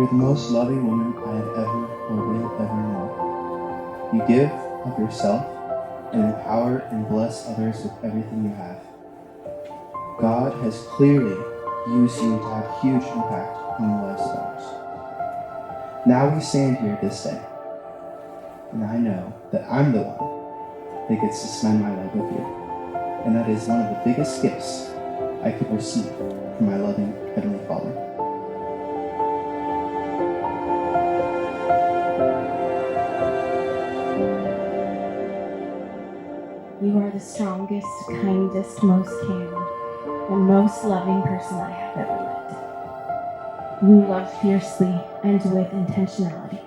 You're the most loving woman I have ever or will ever know. You give of yourself and empower and bless others with everything you have. God has clearly used you to have huge impact on the lives of others. Now we stand here this day, and I know that I'm the one that gets to spend my life with you. And that is one of the biggest gifts I could receive from my loving Heavenly Father. You are the strongest, kindest, most caring, and most loving person I have ever met. You love fiercely and with intentionality.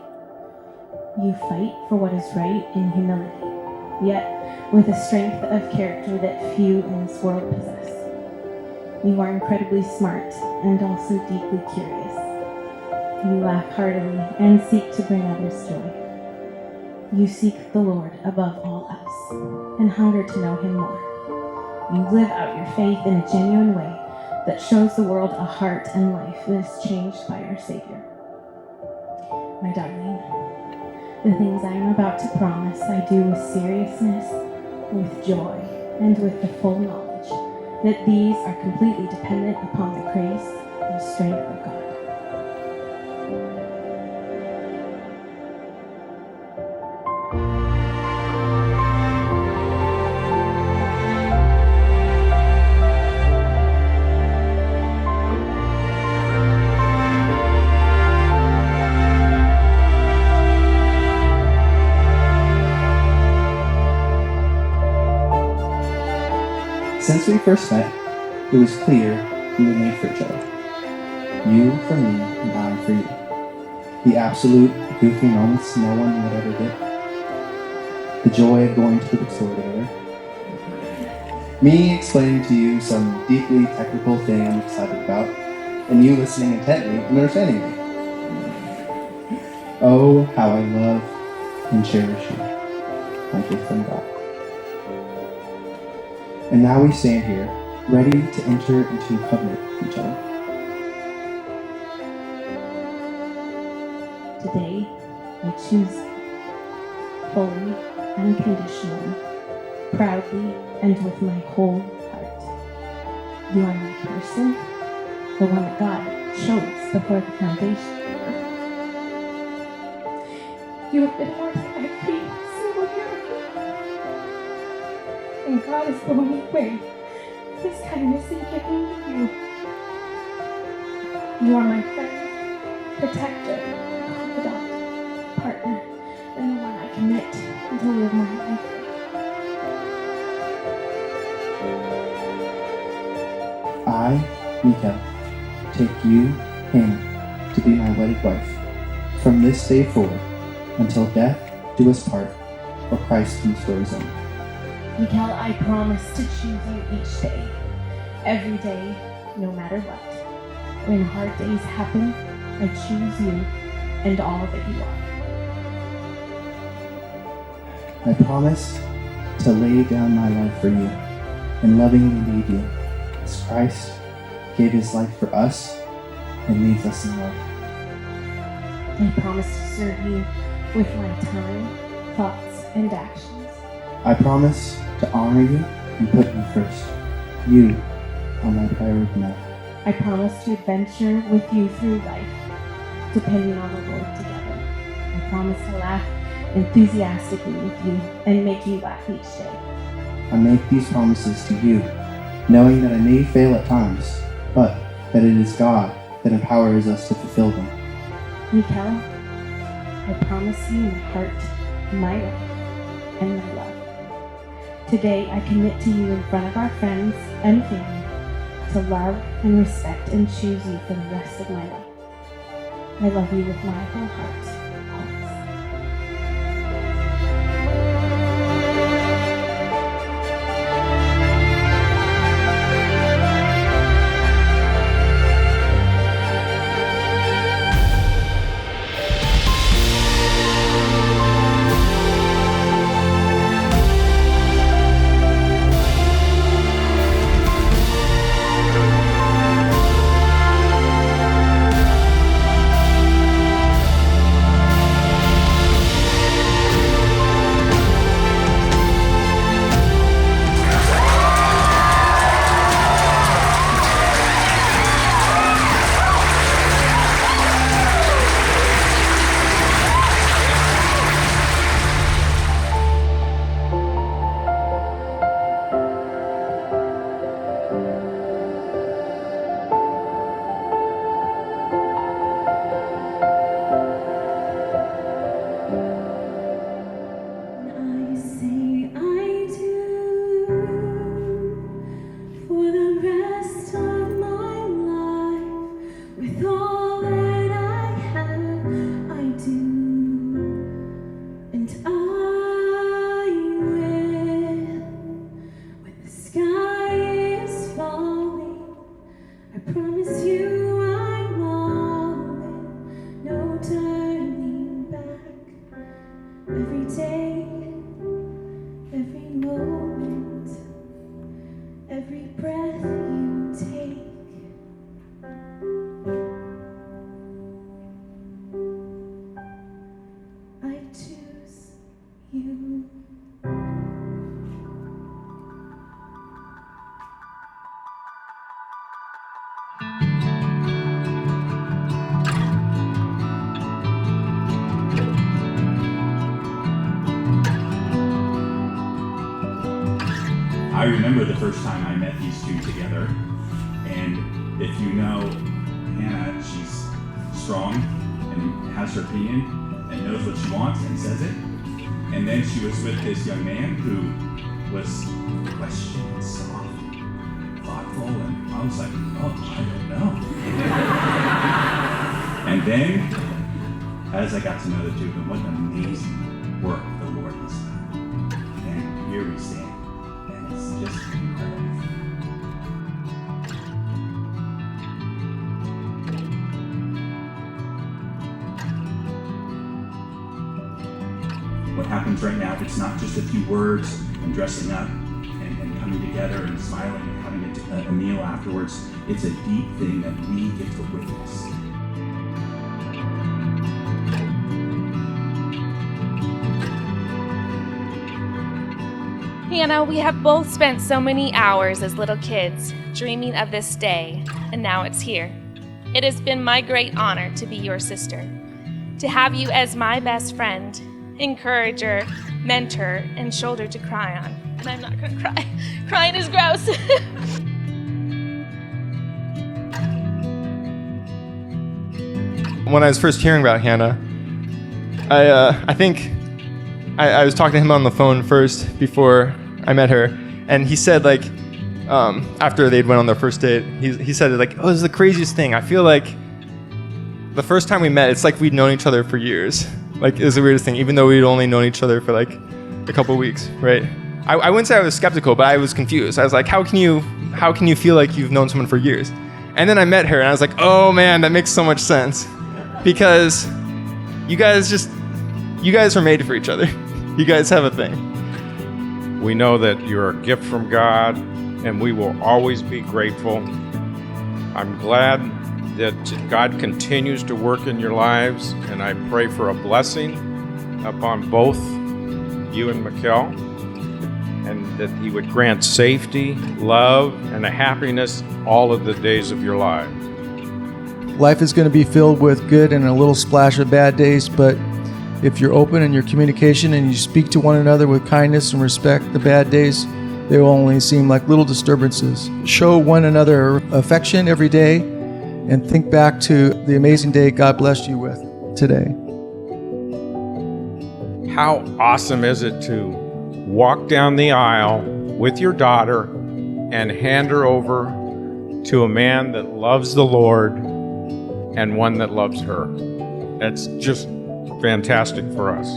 You fight for what is right in humility, yet with a strength of character that few in this world possess. You are incredibly smart and also deeply curious. You laugh heartily and seek to bring others joy. You seek the Lord above all else and hunger to know Him more. You live out your faith in a genuine way that shows the world a heart and life that is changed by our Savior. My darling, the things I am about to promise I do with seriousness, with joy, and with the full knowledge that these are completely dependent upon the grace and strength of God. Since we first met, it was clear we were made for each other. You for me and I for you. The absolute goofy moments no one would ever get. The joy of going to the bookstore together. Me explaining to you some deeply technical thing I'm excited about, and you listening intently and understanding me. Oh, how I love and cherish you, my gift from God. And now we stand here, ready to enter into a covenant with each other. Today, I choose you, fully, unconditionally, proudly, and with my whole heart. You are my person, the one that God chose before the foundation of the earth. You have been worth every single year. And God is blowing away His kindness in giving me you. You are my friend, protector, confidant, partner, and the one I commit to live my life with. I, Mikael, take you, Hannah, to be my wedded wife, from this day forward, until death do us part, or Christ comes for His own. Mikael, I promise to choose you each day, every day, no matter what. When hard days happen, I choose you and all that you are. I promise to lay down my life for you, and lovingly lead you, as Christ gave His life for us and leads us in love. I promise to serve you with my time, thoughts, and actions. I promise to honor you and put you first. You are my priority now. I promise to adventure with you through life, depending on the Lord together. I promise to laugh enthusiastically with you and make you laugh each day. I make these promises to you, knowing that I may fail at times, but that it is God that empowers us to fulfill them. Mikael, I promise you my heart, my life, and my love. Today, I commit to you in front of our friends and family to love and respect and choose you for the rest of my life. I love you with my whole heart, always. I remember the first time I met these two together, and if you know Hannah, she's strong and has her opinion and knows what she wants and says it. And then she was with this young man who was questioning, soft, thoughtful, and I was like, oh, I don't know. And then, as I got to know the two of them, what an amazing work the Lord has done. And here we stand, and it's just incredible. What happens right now, it's not just a few words and dressing up and coming together and smiling and having a meal afterwards. It's a deep thing that we get to witness. Hannah, we have both spent so many hours as little kids dreaming of this day, and now it's here. It has been my great honor to be your sister, to have you as my best friend, encourager, mentor, and shoulder to cry on. And I'm not gonna cry. Crying is gross. When I was first hearing about Hannah, I think I was talking to him on the phone first before I met her, and he said, like, after they'd went on their first date, he said, like, oh, this is the craziest thing. I feel like the first time we met, it's like we'd known each other for years. Like, it was the weirdest thing, even though we'd only known each other for like a couple weeks, right? I wouldn't say I was skeptical, but I was confused. I was like, how can you feel like you've known someone for years? And then I met her, and I was like, oh man, that makes so much sense. Because you guys are made for each other. You guys have a thing. We know that you're a gift from God, and we will always be grateful. I'm glad that God continues to work in your lives, and I pray for a blessing upon both you and Mikael, and that He would grant safety, love, and a happiness all of the days of your life. Life is going to be filled with good and a little splash of bad days, but if you're open in your communication and you speak to one another with kindness and respect, the bad days, they will only seem like little disturbances. Show one another affection every day, and think back to the amazing day God blessed you with today. How awesome is it to walk down the aisle with your daughter and hand her over to a man that loves the Lord and one that loves her? That's just fantastic for us.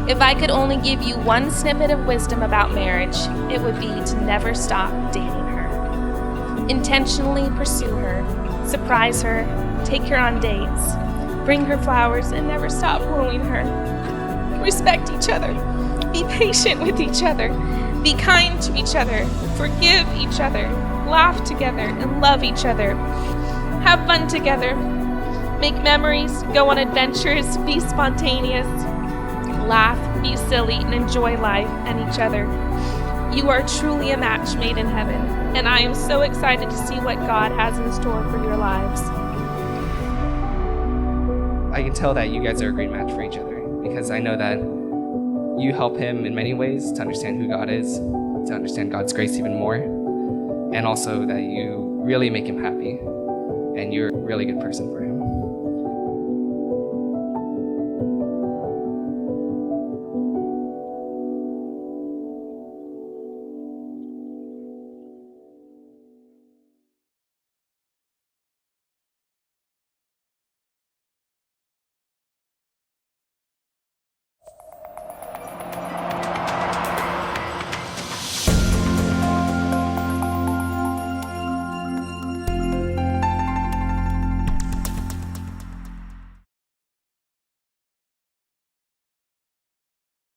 If I could only give you one snippet of wisdom about marriage, it would be to never stop dating her. Intentionally pursue her, surprise her, take her on dates, bring her flowers, and never stop wooing her. Respect each other. Be patient with each other. Be kind to each other. Forgive each other. Laugh together and love each other. Have fun together. Make memories. Go on adventures. Be spontaneous. Laugh, be silly, and enjoy life and each other. You are truly a match made in heaven, and I am so excited to see what God has in store for your lives. I can tell that you guys are a great match for each other, because I know that you help him in many ways to understand who God is, to understand God's grace even more, and also that you really make him happy, and you're a really good person for him.